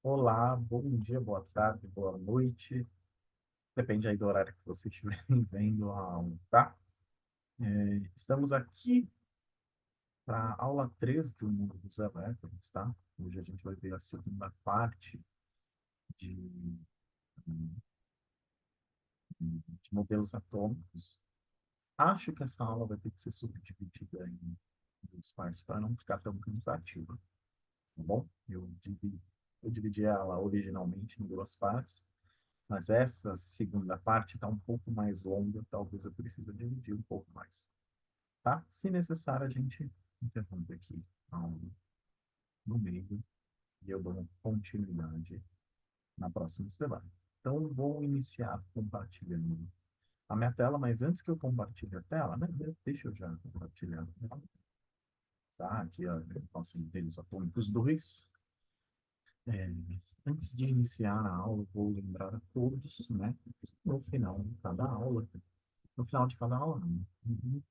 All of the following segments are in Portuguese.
Olá, bom dia, boa tarde, boa noite. Depende aí do horário que você estiver vendo a aula, tá? Estamos aqui para a aula 3 do mundo dos elétrons, tá? Hoje a gente vai ver a segunda parte de, de modelos atômicos. Acho que essa aula vai ter que ser subdividida em duas partes para não ficar tão cansativa, tá bom? Eu dividi ela originalmente em duas partes. Mas essa segunda parte está um pouco mais longa, talvez eu precise dividir um pouco mais, tá? Se necessário, a gente interrompe aqui a aula no meio e eu dou continuidade na próxima semana. Então, vou iniciar compartilhando a minha tela, mas antes que eu compartilhe a tela, né, deixa eu já compartilhar a tela, tá? Aqui, ó, nosso Modelos Atômicos 2. É, Antes de iniciar a aula, vou lembrar a todos, né, no final de cada aula, no final de cada aula, não, no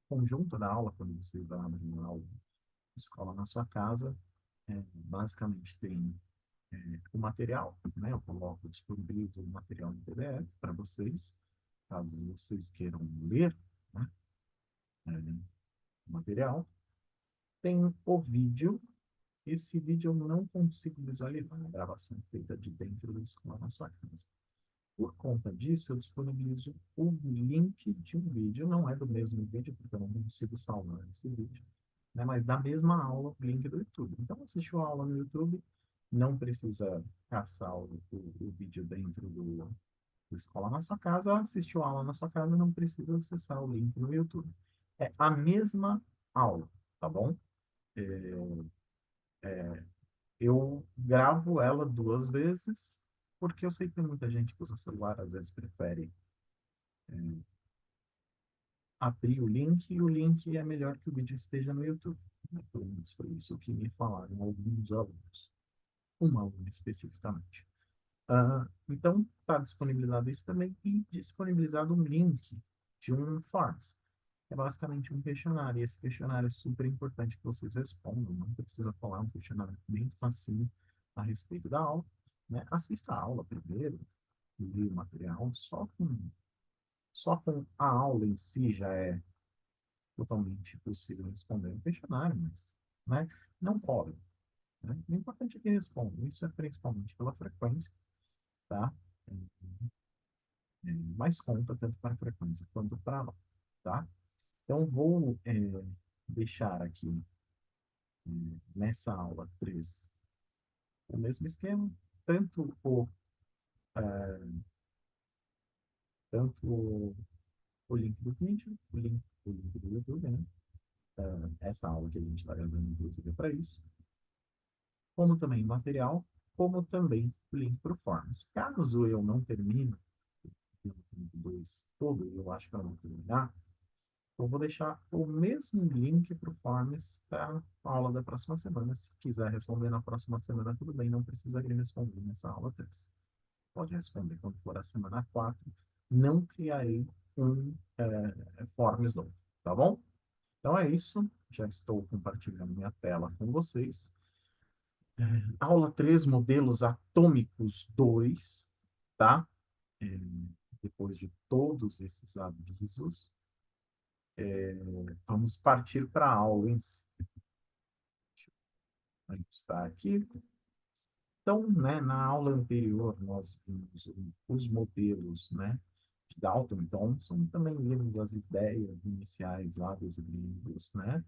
conjunto da aula, quando você vai abrir uma aula escola na sua casa, basicamente tem o material, né? Eu coloco disponível o material em PDF para vocês, caso vocês queiram ler, né? O material. Tem o vídeo. Esse vídeo eu não consigo visualizar, a gravação feita de dentro da escola na sua casa. Por conta disso, eu disponibilizo o link de um vídeo, não é do mesmo vídeo, porque eu não consigo salvar esse vídeo, né? Mas da mesma aula, o link do YouTube. Então, assistiu a aula no YouTube, não precisa caçar o vídeo dentro do Escola na sua casa, assistiu a aula na sua casa, não precisa acessar o link no YouTube. É a mesma aula, tá bom? Eu gravo ela duas vezes, porque eu sei que tem muita gente que usa celular, às vezes prefere abrir o link e o link é melhor que o vídeo esteja no YouTube, né? Pelo menos foi isso que me falaram alguns alunos, um aluno especificamente. Então, está disponibilizado isso também e disponibilizado um link de um Forms. É basicamente um questionário, e esse questionário é super importante que vocês respondam, não precisa falar, um questionário bem facinho a respeito da aula, né? Assista a aula primeiro, leia o material, só com a aula em si já é totalmente possível responder um questionário, mas, né, não cobre, né? O importante é que respondam, isso é principalmente pela frequência, tá? Mais conta tanto para a frequência quanto para a nota, tá? Então, vou deixar aqui nessa aula 3 o mesmo esquema, tanto tanto o link do vídeo, o link do YouTube, né? Essa aula que a gente está gravando, inclusive, é para isso, como também o material, como também o link para o Forms. Caso eu não termine o link 2 todo, eu acho que eu não vou terminar, eu vou deixar o mesmo link para o Forms para a aula da próxima semana. Se quiser responder na próxima semana, tudo bem, não precisaria responder nessa aula 3. Pode responder quando for a semana 4. Não criarei um Forms novo, tá bom? Então é isso. Já estou compartilhando minha tela com vocês. Aula 3, modelos atômicos 2, tá? É, Depois de todos esses avisos, vamos partir para a aula em si. A gente está aqui. Então, né, na aula anterior, nós vimos os modelos, né, de Dalton e Thomson, também vimos as ideias iniciais lá dos livros, né?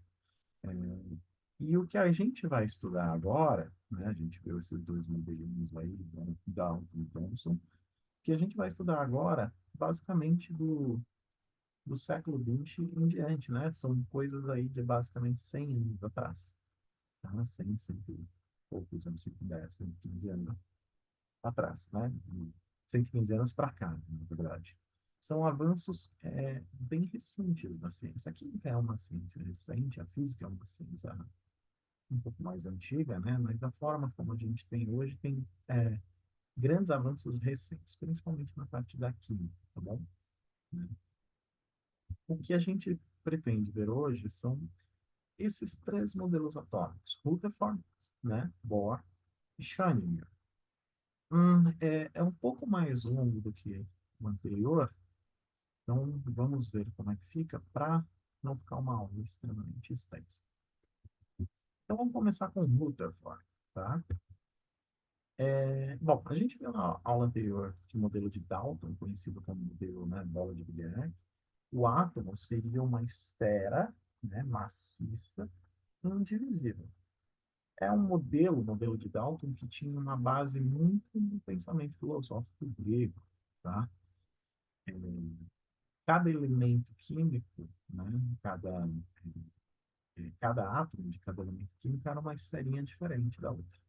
E o que a gente vai estudar agora, né, a gente viu esses dois modelinhos aí, né, Dalton e Thomson, o que a gente vai estudar agora, basicamente do século XX em diante, né? São coisas aí de basicamente 100 anos atrás, tá? 100 e poucos anos, 110, 115 anos atrás, né? 115 anos para cá, na verdade. São avanços bem recentes da ciência. A química é uma ciência recente, a física é uma ciência um pouco mais antiga, né? Mas da forma como a gente tem hoje, tem grandes avanços recentes, principalmente na parte da química, tá bom? Né? O que a gente pretende ver hoje são esses três modelos atômicos, Rutherford, né? Bohr e Schrödinger. É um pouco mais longo do que o anterior, então vamos ver como é que fica para não ficar uma aula extremamente extensa. Então vamos começar com Rutherford, tá? Bom, a gente viu na aula anterior que o modelo de Dalton, conhecido como modelo, né, bola de bilhar, o átomo seria uma esfera, né, maciça, indivisível. É um modelo de Dalton, que tinha uma base muito no pensamento filosófico grego, tá? É, cada elemento químico, né, cada átomo de cada elemento químico era uma esferinha diferente da outra.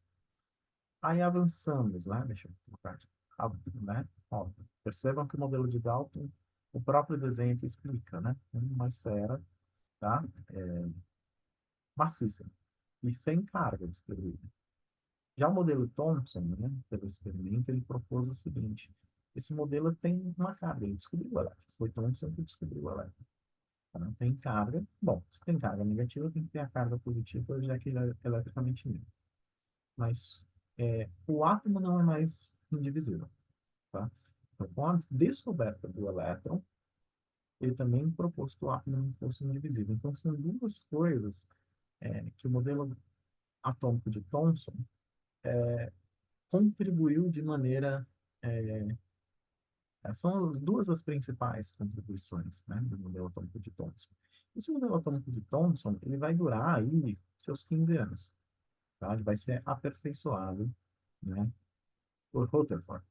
Aí avançamos, né? Deixa eu colocar aqui, né? Ó, percebam que o modelo de Dalton, o próprio desenho aqui explica, né? Uma esfera, tá? Maciça e sem carga distribuída. Já o modelo Thomson, né, pelo experimento, ele propôs o seguinte: esse modelo tem uma carga, ele descobriu o elétron. Foi Thomson que descobriu o elétron. Tá? Tem carga, bom, se tem carga negativa, tem que ter a carga positiva, já que ele é eletricamente neutro. Mas o átomo não é mais indivisível. Tá? Então, com a descoberta do elétron, ele também propôs que o átomo não fosse indivisível. Então, são duas coisas que o modelo atômico de Thomson contribuiu de maneira. São duas as principais contribuições, né, do modelo atômico de Thomson. Esse modelo atômico de Thomson ele vai durar aí seus 15 anos. Tá? Ele vai ser aperfeiçoado, né, por Rutherford.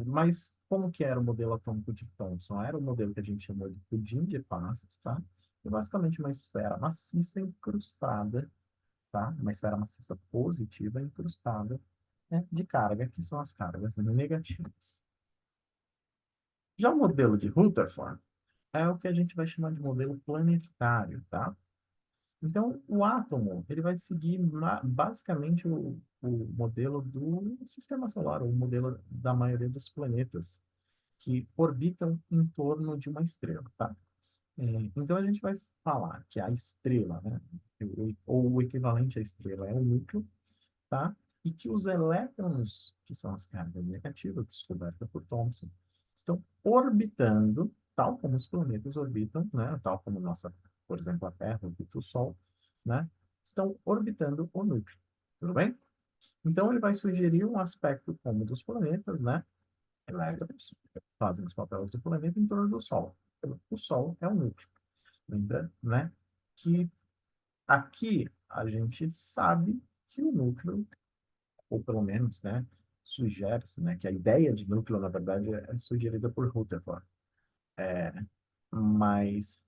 Mas como que era o modelo atômico de Thomson? Era o modelo que a gente chamou de pudim de passas, tá? É basicamente uma esfera maciça incrustada, tá? Uma esfera maciça positiva incrustada, né, de carga, que são as cargas negativas. Já o modelo de Rutherford é o que a gente vai chamar de modelo planetário, tá? Então, o átomo, ele vai seguir basicamente o modelo do sistema solar, o modelo da maioria dos planetas que orbitam em torno de uma estrela, tá? Então, a gente vai falar que a estrela, né, ou o equivalente à estrela é o núcleo, tá? E que os elétrons, que são as cargas negativas, descobertas por Thomson, estão orbitando, tal como os planetas orbitam, né? Tal como nossa, por exemplo, a Terra orbita o Sol, né? Estão orbitando o núcleo, tudo bem? Então, ele vai sugerir um aspecto como dos planetas, né? Elétrons fazem os papéis do planeta em torno do Sol. O Sol é o núcleo. Lembra, né? Que aqui a gente sabe que o núcleo, ou pelo menos, né, sugere-se, né, que a ideia de núcleo, na verdade, é sugerida por Rutherford. Mas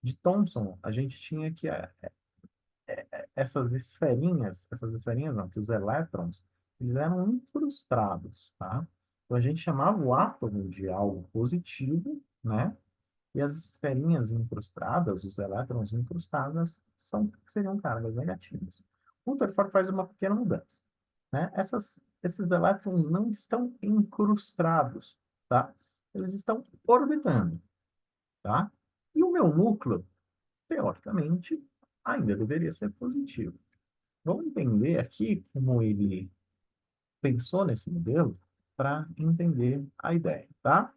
de Thomson, a gente tinha que essas esferinhas não, que os elétrons, eles eram incrustados, tá? Então a gente chamava o átomo de algo positivo, né? E as esferinhas incrustadas, os elétrons incrustados, seriam cargas negativas. O Rutherford faz uma pequena mudança, né? Esses elétrons não estão incrustados, tá? Eles estão orbitando, tá? E o meu núcleo, teoricamente, ainda deveria ser positivo. Vamos entender aqui como ele pensou nesse modelo para entender a ideia, tá?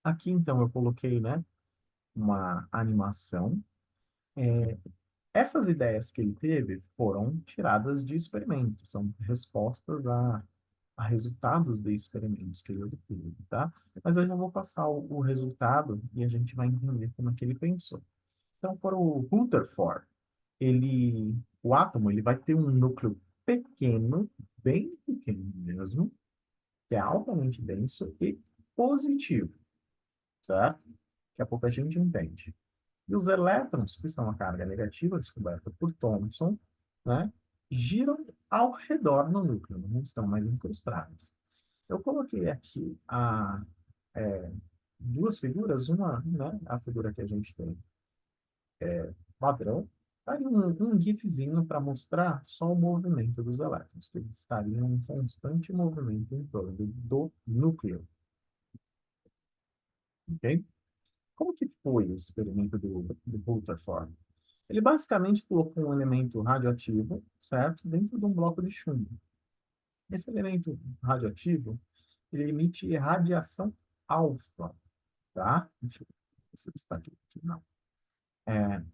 Aqui, então, eu coloquei, né, uma animação. Essas ideias que ele teve foram tiradas de experimentos, são respostas a resultados de experimentos que ele obteve, tá? Mas eu já vou passar o resultado e a gente vai entender como é que ele pensou. Então, para o Rutherford, o átomo, ele vai ter um núcleo pequeno, bem pequeno mesmo, que é altamente denso e positivo, certo? Daqui a pouco a gente entende. E os elétrons, que são a carga negativa descoberta por Thomson, né, giram ao redor do núcleo, não estão mais incrustados. Eu coloquei aqui é, duas figuras, uma, né, a figura que a gente tem padrão, aí um gifzinho para mostrar só o movimento dos elétrons, que eles estariam em constante movimento em torno do núcleo, ok? Como que foi o experimento do Rutherford? Ele basicamente colocou um elemento radioativo, certo, dentro de um bloco de chumbo. Esse elemento radioativo, ele emite radiação alfa, tá? Deixa eu ver se está aqui. Não. É,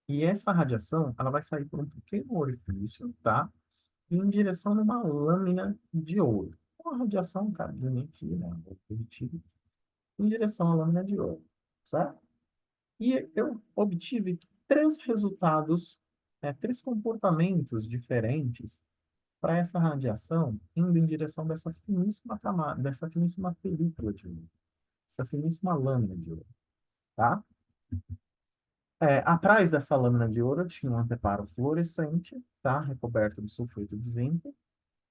e essa radiação, ela vai sair por um pequeno orifício, tá? Em direção a uma lâmina de ouro. Uma radiação, cara, aqui, né? Emitido em direção à lâmina de ouro, certo? E eu obtive três resultados, três comportamentos diferentes para essa radiação indo em direção dessa finíssima camada, dessa finíssima película de ouro, essa finíssima lâmina de ouro, tá? Atrás dessa lâmina de ouro tinha um anteparo fluorescente, tá? Recoberto de sulfeto de zinco,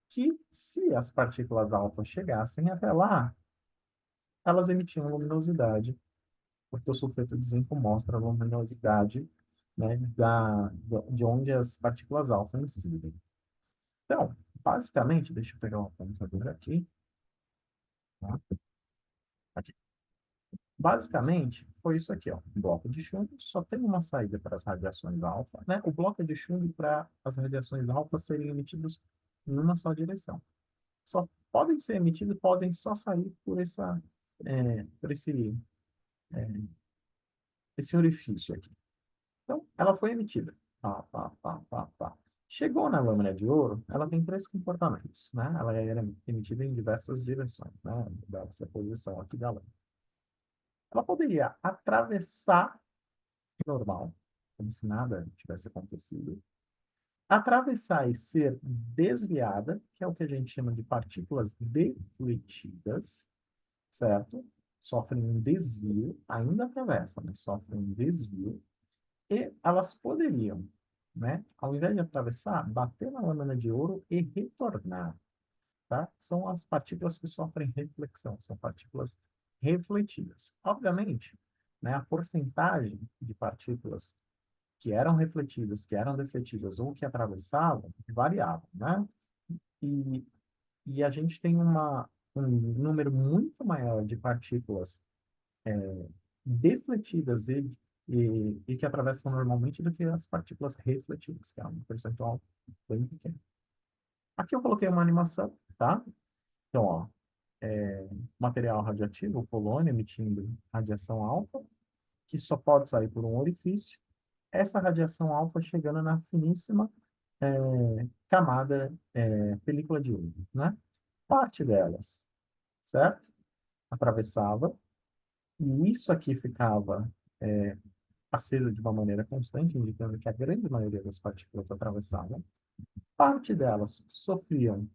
que se as partículas alfa chegassem até lá, elas emitiam luminosidade, porque o sulfeto de zinco mostra a luminosidade, né, de onde as partículas alfa incidem. Então, basicamente, deixa eu pegar o apontador aqui, tá? Aqui. Basicamente, foi isso aqui, ó. Um bloco de chumbo só tem uma saída para as radiações alfa, né? O bloco de chumbo para as radiações alfa serem emitidas em uma só direção. Só podem ser emitidos, podem só sair por esse orifício aqui. Então, ela foi emitida. Pá, pá, pá, pá, pá. Chegou na lâmina de ouro, ela tem três comportamentos, né? Ela era emitida em diversas direções, né? Dessa posição aqui da lâmina. Ela poderia atravessar normal, como se nada tivesse acontecido. Atravessar e ser desviada, que é o que a gente chama de partículas defletidas, certo? Sofrem um desvio, ainda atravessam, mas sofrem um desvio. E elas poderiam, né, ao invés de atravessar, bater na lâmina de ouro e retornar, tá? São as partículas que sofrem reflexão, são partículas refletidas. Obviamente, né, a porcentagem de partículas que eram refletidas, que eram defletidas ou que atravessavam, variava, né? E, e a gente tem um número muito maior de partículas defletidas e que atravessam normalmente do que as partículas refletidas, que é um percentual bem pequeno. Aqui eu coloquei uma animação, tá? Então, ó, material radioativo, polônio, emitindo radiação alfa, que só pode sair por um orifício. Essa radiação alfa chegando na finíssima camada, película de ouro, né? Parte delas, certo? Atravessava, e isso aqui ficava aceso de uma maneira constante, indicando que a grande maioria das partículas atravessavam. Parte delas sofriam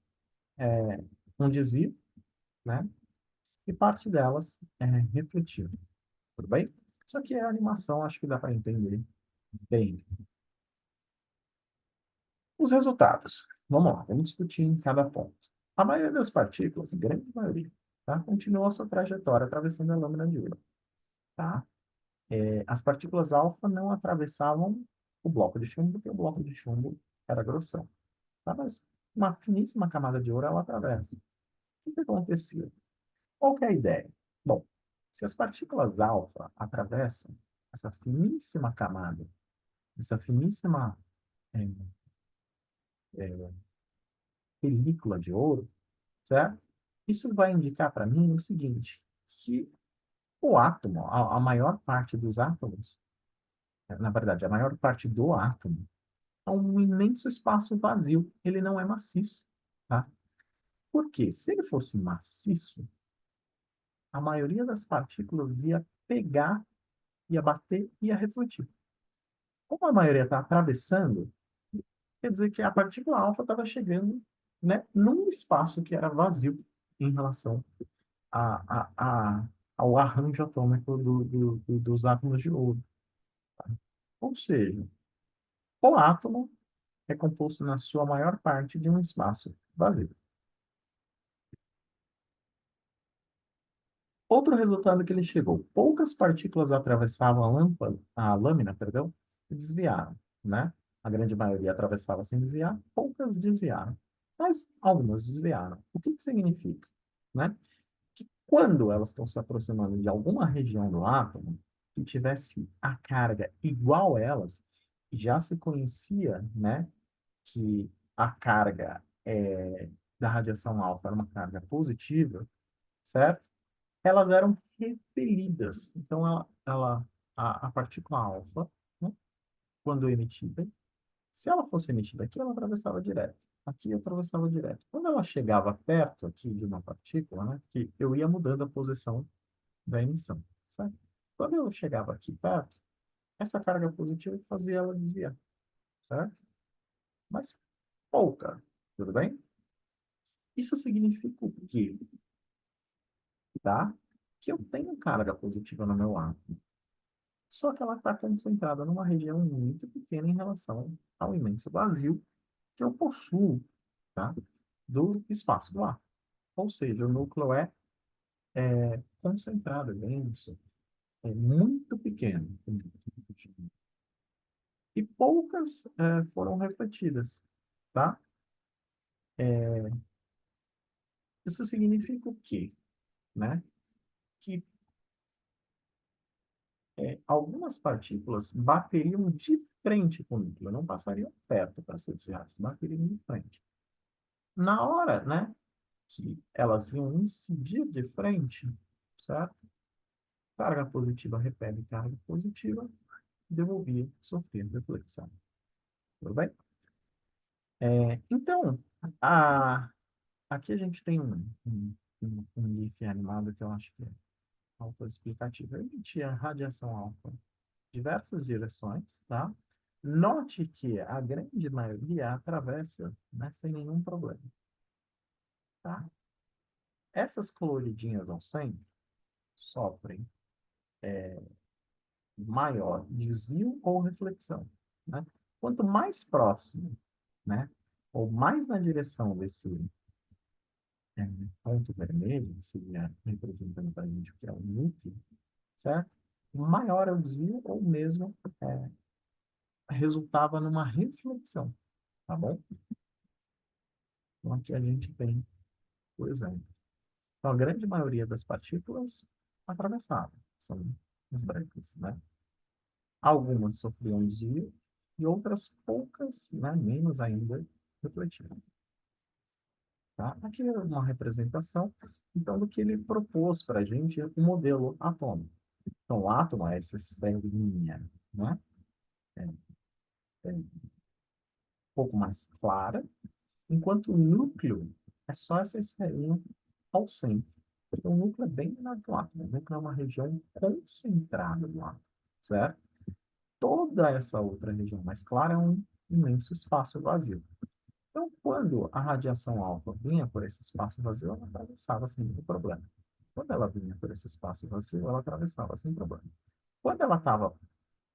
um desvio, né? E parte delas refletiam. Tudo bem? Isso aqui é a animação, acho que dá para entender bem. Os resultados. Vamos lá, vamos discutir em cada ponto. A maioria das partículas, grande maioria, tá? Continuou a sua trajetória atravessando a lâmina de ouro, tá? As partículas alfa não atravessavam o bloco de chumbo, porque o bloco de chumbo era grossão. Tá? Mas uma finíssima camada de ouro ela atravessa. O que acontecia? Qual que é a ideia? Bom, se as partículas alfa atravessam essa finíssima camada, essa finíssima é, é, película de ouro, certo? Isso vai indicar para mim o seguinte, que o átomo, a maior parte dos átomos, na verdade, a maior parte do átomo, é um imenso espaço vazio. Ele não é maciço, tá? Por quê? Se ele fosse maciço, a maioria das partículas ia pegar, ia bater, ia refletir. Como a maioria está atravessando, quer dizer que a partícula alfa estava chegando, né, num espaço que era vazio em relação ao arranjo atômico dos átomos de ouro. Ou seja, o átomo é composto na sua maior parte de um espaço vazio. Outro resultado que ele chegou, poucas partículas atravessavam a lâmina, perdão, e desviaram, né? A grande maioria atravessava sem desviar, poucas desviaram, mas algumas desviaram. O que que significa, né? Que quando elas estão se aproximando de alguma região do átomo que tivesse a carga igual a elas, já se conhecia, né, que a carga da radiação alfa era uma carga positiva, certo? Elas eram repelidas. Então, a partícula alfa, né, quando emitida, se ela fosse emitida aqui, ela atravessava direto. Aqui atravessava direto. Quando ela chegava perto aqui de uma partícula, né, que eu ia mudando a posição da emissão, certo? Quando eu chegava aqui perto, essa carga positiva fazia ela desviar, certo? Mas pouca, tudo bem? Isso significa o quê? Tá? Que eu tenho carga positiva no meu átomo, só que ela está concentrada numa região muito pequena em relação ao imenso vazio que eu possuo, tá? Do espaço do átomo. Ou seja, o núcleo é concentrado, é denso, é muito pequeno. E poucas foram refletidas, tá? Isso significa o quê? Né? Que algumas partículas bateriam de frente com o núcleo, não passariam perto para ser desviadas, bateriam de frente. Na hora, né, que elas iam incidir de frente, certo? Carga positiva repele carga positiva, devolvia, sofria reflexão. Tudo bem? Então, a, aqui a gente tem um GIF animado que eu acho que é autoexplicativo. Ele emitia radiação alfa em diversas direções, tá? Note que a grande maioria atravessa, né, sem nenhum problema, tá? Essas coloridinhas ao centro sofrem maior desvio ou reflexão, né? Quanto mais próximo, né, ou mais na direção desse é, ponto vermelho, que seria representando para a gente o que é o núcleo, certo? Maior é o desvio ou mesmo resultava numa reflexão, tá bom? Então aqui a gente tem, por exemplo, então, a grande maioria das partículas atravessavam, são as brancas, né? Algumas sofriam desvio e outras poucas, né, menos ainda, refletiram. Tá? Aqui é uma representação, então, do que ele propôs para a gente, o modelo atômico. Então, o átomo é essa esferinha, né? Um pouco mais clara, enquanto o núcleo é só essa esferinha ao centro. Então, o núcleo é bem menor que o átomo. O núcleo é uma região concentrada do átomo, certo? Toda essa outra região mais clara é um imenso espaço vazio. Então, quando a radiação alfa vinha por esse espaço vazio, ela atravessava sem nenhum problema. Quando ela vinha por esse espaço vazio, ela atravessava sem problema. Quando ela estava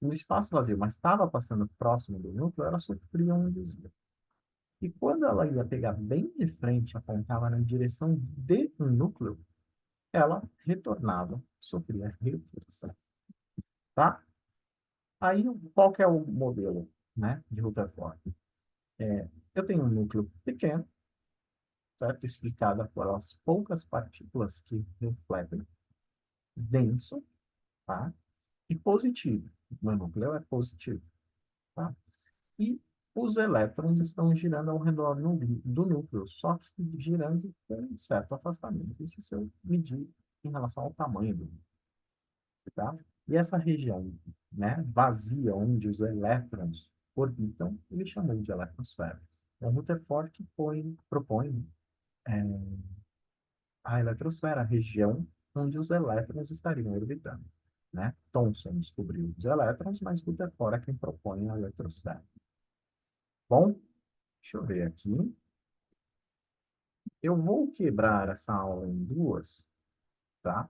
no espaço vazio, mas estava passando próximo do núcleo, ela sofria um desvio. E quando ela ia pegar bem de frente, apontava na direção do núcleo, ela retornava, sofria reflexão. Tá? Aí, qual que é o modelo, né, de Rutherford? Eu tenho um núcleo pequeno, certo? Explicada pelas poucas partículas que refletem, denso, tá? E positivo. O meu núcleo é positivo, tá? E os elétrons estão girando ao redor do núcleo, só que girando com um certo afastamento. Isso se eu medir em relação ao tamanho do núcleo, tá? E essa região, né, vazia, onde os elétrons orbitam, ele chamou de eletrosfera. Então, Rutherford que propõe é, a eletrosfera, a região onde os elétrons estariam orbitando, né? Thomson descobriu os elétrons, mas Rutherford é quem propõe a eletrosfera. Bom, deixa eu ver aqui. Eu vou quebrar essa aula em duas, tá?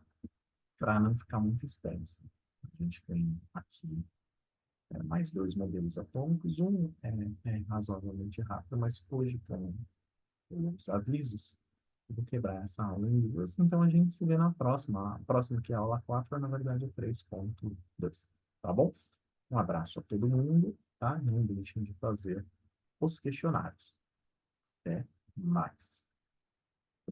Para não ficar muito extensa. A gente tem aqui mais dois modelos atômicos. Um é razoavelmente rápido, mas hoje tem os avisos. Eu vou quebrar essa aula em duas, então a gente se vê na próxima. A próxima, que é a aula 4 na verdade, é 3.2. Tá bom? Um abraço a todo mundo, tá? Não deixem de fazer os questionários. Até mais.